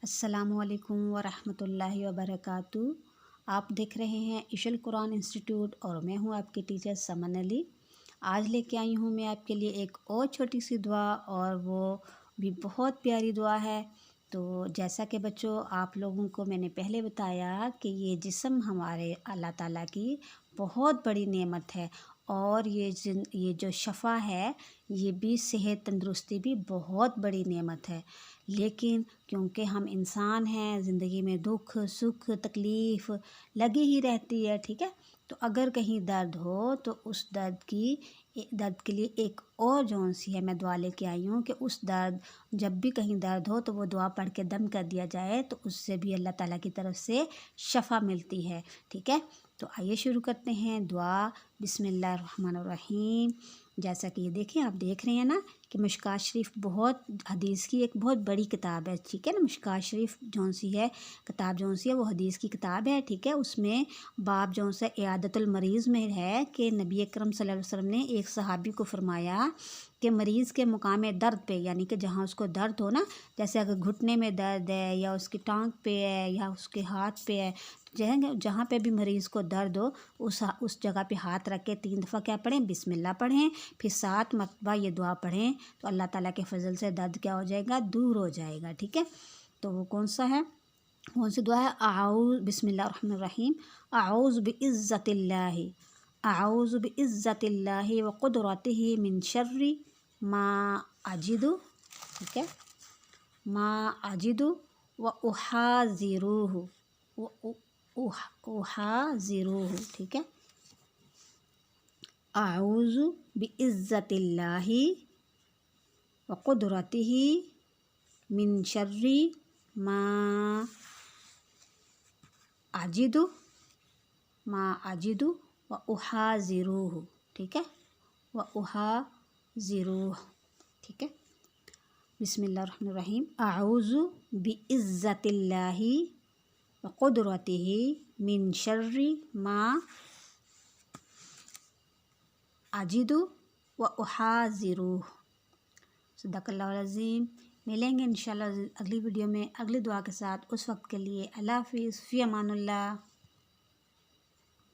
السلام علیکم ورحمۃ اللہ وبرکاتہ۔ آپ دیکھ رہے ہیں عشل قرآن انسٹیٹیوٹ اور میں ہوں آپ کی ٹیچر سمن علی۔ آج لے کے آئی ہوں میں آپ کے لیے ایک اور چھوٹی سی دعا، اور وہ بھی بہت پیاری دعا ہے۔ تو جیسا کہ بچوں آپ لوگوں کو میں نے پہلے بتایا کہ یہ جسم ہمارے اللہ تعالیٰ کی بہت بڑی نعمت ہے، اور یہ جو شفا ہے یہ بھی صحت تندرستی بھی بہت بڑی نعمت ہے۔ لیکن کیونکہ ہم انسان ہیں، زندگی میں دکھ سکھ تکلیف لگی ہی رہتی ہے، ٹھیک ہے، تو اگر کہیں درد ہو تو اس درد کے لیے ایک اور جون سی ہے میں دعا لے کے آئی ہوں کہ اس جب بھی کہیں درد ہو تو وہ دعا پڑھ کے دم کر دیا جائے تو اس سے بھی اللہ تعالیٰ کی طرف سے شفا ملتی ہے، ٹھیک ہے۔ تو آئیے شروع کرتے ہیں دعا۔ بسم اللہ الرحمن الرحیم۔ جیسا کہ یہ دیکھیں، آپ دیکھ رہے ہیں نا کہ مشکوٰۃ شریف بہت حدیث کی ایک بہت بڑی کتاب ہے، ٹھیک ہے نا۔ مشکوٰۃ شریف جون سی ہے کتاب، جون سی ہے وہ حدیث کی کتاب ہے، ٹھیک ہے۔ اس میں باب جون سا عیادت المریض میں ہے کہ نبی اکرم صلی اللہ علیہ وسلم نے ایک صحابی کو فرمایا کہ مریض کے مقام درد پہ، یعنی کہ جہاں اس کو درد ہو نا، جیسے اگر گھٹنے میں درد ہے یا اس کی ٹانگ پہ ہے یا اس کے ہاتھ پہ ہے، جہاں پہ بھی مریض کو درد ہو اس جگہ پہ ہاتھ رکھ کے 3 دفعہ کیا پڑھیں؟ بسم اللہ پڑھیں، پھر 7 مرتبہ یہ دعا پڑھیں تو اللہ تعالیٰ کے فضل سے درد کیا ہو جائے گا؟ دور ہو جائے گا، ٹھیک ہے۔ تو وہ کون سا ہے؟ کون سی دعا ہے؟ بسم اللہ الرحمن الرحیم۔ اعوذ بعزت اللہ، اعوذ بعزت اللہ وقدرتہ من شر ما اجد، ٹھیک ہے، ما اجد واحاذروہ، احاذروہ، ٹھیک ہے۔ اعوذ بعزت اللہ وقدرتہ من شر ما اجد واحاذروہ، ٹھیک ہے، واحاذروہ، ٹھیک ہے۔ بسم اللہ الرحمن الرحیم۔ اعوذ بعزت اللہ وقدرتہ من شر ما اجد واحاذروہ۔ صدق اللہ العظیم۔ ملیں گے انشاءاللہ اگلی ویڈیو میں اگلی دعا کے ساتھ، اس وقت کے لیے اللہ حافظ، فی امان اللہ۔